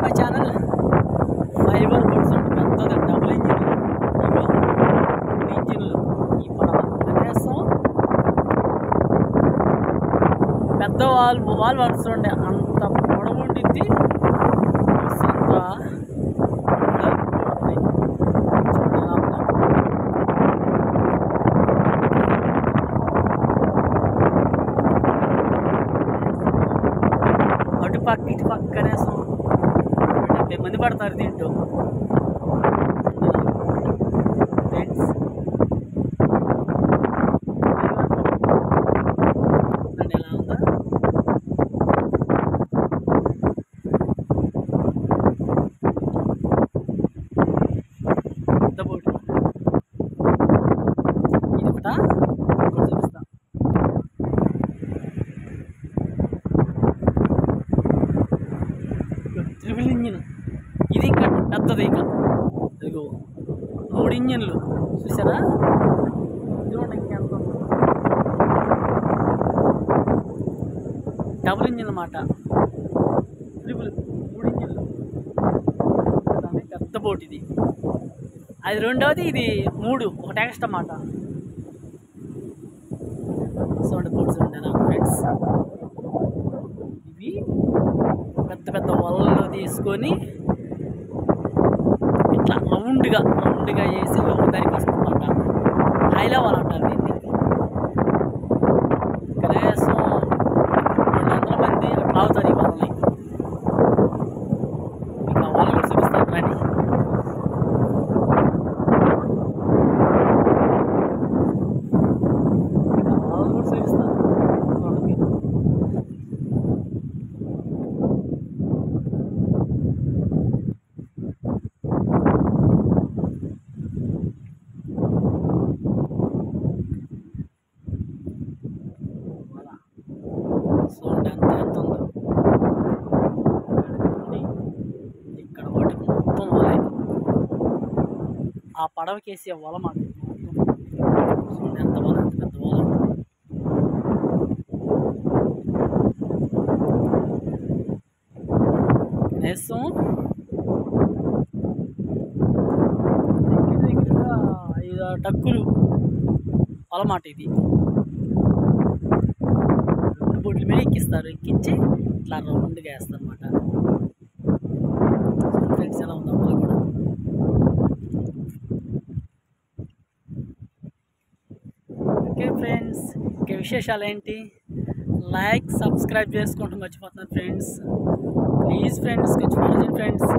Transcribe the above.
My channel fibre boats అంటే పెద్దది double ఇంజిన్లు ఈ పడవ కనీసం పెద్ద వాల్ వస్తుండే అంత పొడవు ఉండిద్ది. అంత అటుపక్క ఇటుపక్క కనీసం 70 మంది పడతారు దీంట్లో. ఫ్రెండ్స్ అండ్ ఎలా ఉందా పెద్ద బోట్ ఇది ఒకట చూపిస్తా. ట్రిపుల్ ఇంజిన్ ఇది ఇంకా పెద్దది. ఇంకా ఇదిగో 3 ఇంజిన్లు చూసారా. చూడండి ఇంకెంత డబుల్ ఇంజిన్ అన్నమాట. ట్రిపుల్ 3 ఇంజిన్లు పెద్ద బోట్ ఇది. అది రెండవది, ఇది 3 ఒకటి ఎక్స్ట్రా అన్నమాట. సౌండ్ బోట్స్ ఉండేనా ఫ్రెండ్స్. ఇవి పెద్ద పెద్ద వలలు తీసుకొని ఇట్లా రౌండ్గా వేసి దానికి వస్తుందన్నమాట. హైలా వల అంటారు దీన్ని. కనీసం 200 మంది అట్లా అవుతారు ఈ వలని. మీకు ఆ వల కూడా చూపిస్తాను రండి. వల కూడా చూపిస్తాను చూడండి. సౌండ్ ఎంత ఉందో ఇక్కడ వాటి మొత్తం వలే. ఆ పడవకేసే వల మాట సౌండ్ ఎంత వల, ఎంత పెద్ద వల. కనీసం దగ్గరగా 5-6 టక్కులు వల మాట ఇది. బోట్ల మీద ఎక్కిస్తారు, ఎక్కించి ఇట్లా రౌండ్గా వేస్తారు అన్నమాట. ఫ్రెండ్స్ ఎలా ఉందా వాళ్ళు కూడా. ఓకే ఫ్రెండ్స్, ఇంకా విశేషాలు ఏంటి, లైక్ సబ్స్క్రైబ్ చేసుకుంటూ మర్చిపోతున్నారు ఫ్రెండ్స్. ప్లీజ్ ఫ్రెండ్స్ కొంచెం ఫాలో చేయండి ఫ్రెండ్స్.